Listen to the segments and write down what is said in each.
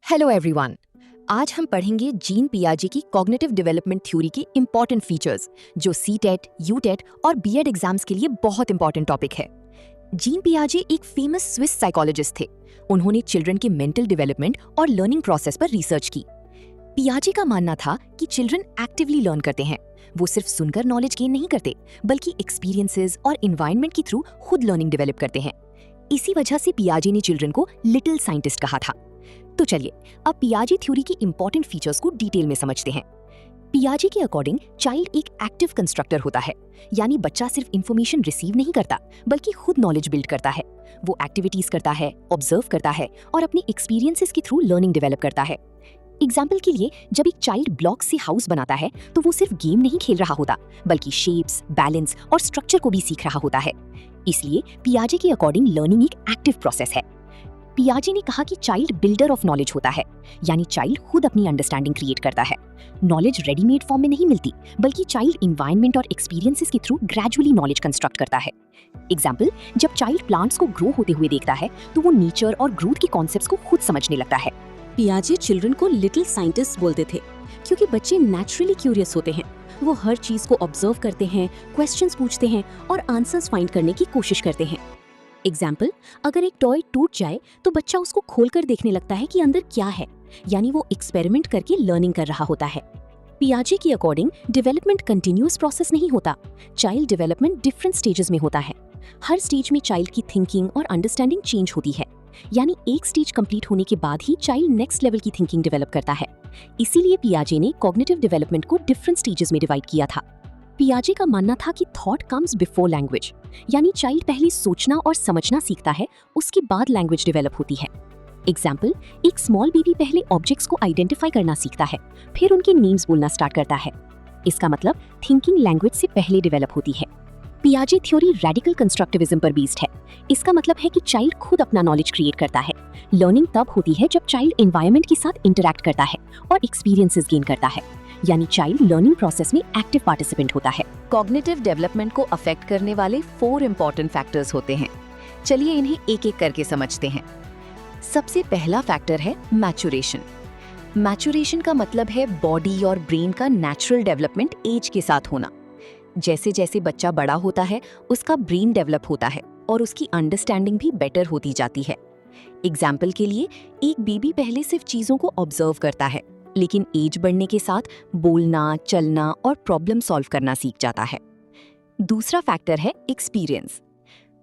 Hello everyone. आज हम पढ़ेंगे जीन पियाजे की कॉग्निटिव डेवलपमेंट थ्योरी की इंपॉर्टेंट फीचर्स जो सीटेट, यूटेट और बीएड एग्जाम्स के लिए बहुत इंपॉर्टेंट टॉपिक है। जीन पियाजे एक फेमस स्विस साइकोलॉजिस्ट थे। उन्होंने चिल्ड्रन के मेंटल डेवलपमेंट और लर्निंग प्रोसेस पर रिसर्च की। पियाजे का मानना था कि चिल्ड्रन एक्टिवली लर्न करते हैं। वो सिर्फ सुनकर नॉलेज गेन नहीं करते, बल्कि एक्सपीरियंसेस और एनवायरनमेंट के थ्रू खुद लर्निंग डेवलप करते हैं। इसी वजह से पियाजे ने चिल्ड्रन को लिटिल साइंटिस्ट कहा था। तो चलिए अब पियाजे थ्योरी की इंपॉर्टेंट फीचर्स को डिटेल में समझते हैं। पियाजे के अकॉर्डिंग चाइल्ड एक एक्टिव कंस्ट्रक्टर होता है, यानी बच्चा सिर्फ इंफॉर्मेशन रिसीव नहीं करता बल्कि खुद नॉलेज बिल्ड करता है। वो एक्टिविटीज करता है, ऑब्जर्व करता है और अपनी एक्सपीरियंसेस के थ्रू लर्निंग डेवलप करता है। एग्जाम्पल के लिए, जब एक चाइल्ड ब्लॉक से हाउस बनाता है तो वो सिर्फ गेम नहीं खेल रहा होता, बल्कि शेप्स, बैलेंस और स्ट्रक्चर को भी सीख रहा होता है। इसलिए पियाजे के अकॉर्डिंग लर्निंग एक एक्टिव प्रोसेस है। पियाजे ने कहा कि चाइल्ड बिल्डर ऑफ नॉलेज होता है, यानी चाइल्ड खुद अपनी अंडरस्टैंडिंग क्रिएट करता है। नॉलेज रेडीमेड फॉर्म में नहीं मिलती, बल्कि चाइल्ड एनवायरनमेंट और एक्सपीरियंसेस के थ्रू ग्रेजुअली नॉलेज कंस्ट्रक्ट करता है। एग्जाम्पल, जब चाइल्ड प्लांट्स को ग्रो होते हुए देखता है तो वो नेचर और ग्रोथ के कॉन्सेप्ट्स को खुद समझने लगता है। पियाजे चिल्ड्रन को लिटिल साइंटिस्ट बोलते थे क्योंकि बच्चे नेचुरली क्यूरियस होते हैं। वो हर चीज को ऑब्जर्व करते हैं, क्वेश्चंस पूछते हैं और आंसर्स फाइंड करने की कोशिश करते हैं। एग्जाम्पल, अगर एक टॉय टूट जाए तो बच्चा उसको खोलकर देखने लगता है कि अंदर क्या है, यानी वो एक्सपेरिमेंट करके लर्निंग कर रहा होता है। पियाजे के अकॉर्डिंग डेवलपमेंट कंटिन्यूअस प्रोसेस नहीं होता। चाइल्ड डेवलपमेंट डिफरेंट स्टेजेस में होता है। हर स्टेज में चाइल्ड की थिंकिंग और अंडरस्टैंडिंग चेंज होती है, यानी एक स्टेज कंप्लीट होने के बाद ही चाइल्ड नेक्स्ट लेवल की थिंकिंग डेवलप करता है। इसीलिए पियाजे ने कॉग्निटिव डेवलपमेंट को डिफरेंट स्टेजेस में डिवाइड किया था। पियाजे का मानना था कि थॉट कम्स बिफोर लैंग्वेज, यानी चाइल्ड पहले सोचना और समझना सीखता है, उसके बाद लैंग्वेज डेवलप होती है। एग्जाम्पल, एक स्मॉल बेबी पहले ऑब्जेक्ट्स को आइडेंटिफाई करना सीखता है, फिर उनके नेम्स बोलना स्टार्ट करता है। इसका मतलब थिंकिंग लैंग्वेज से पहले डेवलप होती है। पियाजे थ्योरी रेडिकल कंस्ट्रक्टिविज्म पर बेस्ड है। इसका मतलब है कि चाइल्ड खुद अपना नॉलेज क्रिएट करता है। लर्निंग तब होती है जब चाइल्ड एनवायरनमेंट के साथ इंटरैक्ट करता है और एक्सपीरियंसेस गेन करता है, यानी चाइल्ड लर्निंग प्रोसेस में एक्टिव पार्टिसिपेंट होता है। कॉग्निटिव डेवलपमेंट को अफेक्ट करने वाले 4 इंपॉर्टेंट फैक्टर्स होते हैं। चलिए इन्हें एक एक करके समझते हैं। सबसे पहला फैक्टर है मैच्योरेशन। मैच्योरेशन का मतलब है बॉडी और ब्रेन का नेचुरल डेवलपमेंट एज के साथ होना। जैसे जैसे बच्चा बड़ा होता है, उसका ब्रेन डेवलप होता है और उसकी अंडरस्टैंडिंग भी बेटर होती जाती है। एग्जाम्पल के लिए, एक बेबी पहले सिर्फ चीजों को ऑब्जर्व करता है, लेकिन एज बढ़ने के साथ बोलना, चलना और प्रॉब्लम सॉल्व करना सीख जाता है। दूसरा फैक्टर है एक्सपीरियंस।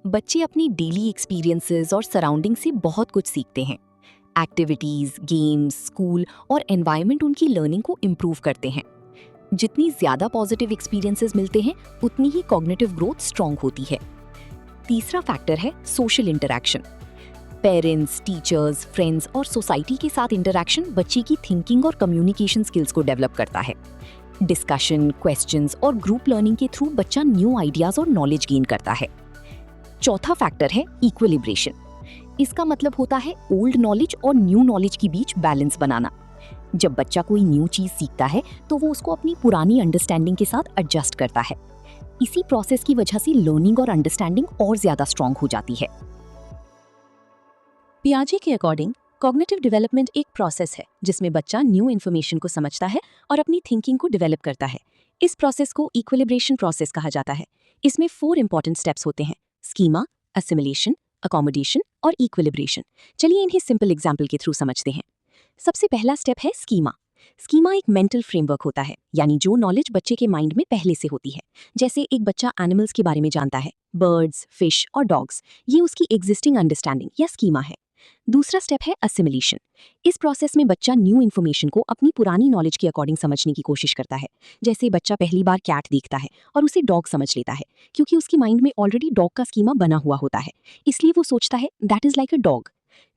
बच्चे अपनी डेली एक्सपीरियंसेस और सराउंडिंग से बहुत कुछ सीखते हैं। एक्टिविटीज, गेम्स, स्कूल और एनवायरनमेंट उनकी लर्निंग को इम्प्रूव करते हैं। जितनी ज्यादा पॉजिटिव एक्सपीरियंसेस मिलते हैं, उतनी ही कॉग्निटिव ग्रोथ स्ट्रांग होती है। तीसरा फैक्टर है social interaction. Parents, teachers, friends और सोसाइटी के साथ इंटरैक्शन बच्चे की थिंकिंग और कम्युनिकेशन स्किल्स को डेवलप करता है। डिस्कशन, क्वेश्चंस और ग्रुप लर्निंग के थ्रू बच्चा न्यू आइडियाज और नॉलेज गेन करता है। चौथा फैक्टर है इक्विलिब्रेशन। इसका मतलब होता है ओल्ड नॉलेज और न्यू नॉलेज के बीच बैलेंस बनाना। जब बच्चा कोई न्यू चीज सीखता है तो वो उसको अपनी पुरानी अंडरस्टैंडिंग के साथ एडजस्ट करता है। इसी प्रोसेस की वजह से लर्निंग और अंडरस्टैंडिंग और ज्यादा स्ट्रांग हो जाती है। पियाजे के अकॉर्डिंग कॉग्निटिव डेवलपमेंट एक प्रोसेस है जिसमें बच्चा न्यू इन्फॉर्मेशन को समझता है और अपनी थिंकिंग को डेवलप करता है। इस प्रोसेस को इक्विलिब्रेशन प्रोसेस कहा जाता है। इसमें 4 इंपॉर्टेंट स्टेप्स होते हैं: स्कीमा, असिमिलेशन, अकोमोडेशन और इक्विलिब्रेशन। चलिए इन्हें सिंपल एग्जाम्पल के थ्रू समझते हैं। सबसे पहला स्टेप है स्कीमा। स्कीमा एक मेंटल फ्रेमवर्क होता है, यानी जो नॉलेज बच्चे के माइंड में पहले से होती है। जैसे एक बच्चा एनिमल्स के बारे में जानता है, बर्ड्स, फिश और डॉग्स, ये उसकी एग्जिस्टिंग अंडरस्टैंडिंग या स्कीमा है। दूसरा स्टेप है असिमिलेशन। इस प्रोसेस में बच्चा न्यू इन्फॉर्मेशन को अपनी पुरानी नॉलेज के अकॉर्डिंग समझने की कोशिश करता है। जैसे बच्चा पहली बार कैट देखता है और उसे डॉग समझ लेता है, क्योंकि उसकी माइंड में ऑलरेडी डॉग का स्कीमा बना हुआ होता है, इसलिए वो सोचता है that is like a dog.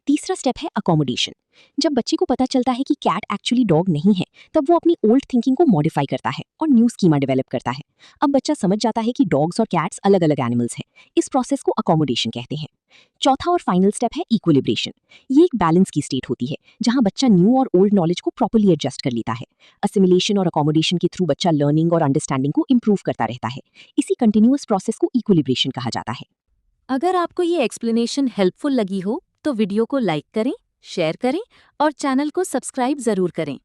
तीसरा स्टेप है अकोमोडेशन। जब बच्चे को पता चलता है कि कैट एक्चुअली डॉग नहीं है, तब वो अपनी ओल्ड थिंकिंग को मॉडिफाई करता है और न्यू स्कीमा डेवलप करता है। अब बच्चा समझ जाता है कि डॉग्स और कैट्स अलग अलग एनिमल्स हैं। इस प्रोसेस को अकोमोडेशन कहते हैं। चौथा और फाइनल स्टेप है इक्विलिब्रेशन। ये एक बैलेंस की स्टेट होती है जहां बच्चा न्यू और ओल्ड नॉलेज को प्रॉपर्ली एडजस्ट कर लेता है। असिमिलेशन और अकोमोडेशन के थ्रू बच्चा लर्निंग और अंडरस्टैंडिंग को इंप्रूव करता रहता है। इसी कंटिन्यूअस प्रोसेस को इक्विलिब्रेशन कहा जाता है। अगर आपको ये एक्सप्लेनेशन हेल्पफुल लगी हो तो वीडियो को लाइक करें शेयर करें और चैनल को सब्सक्राइब जरूर करें।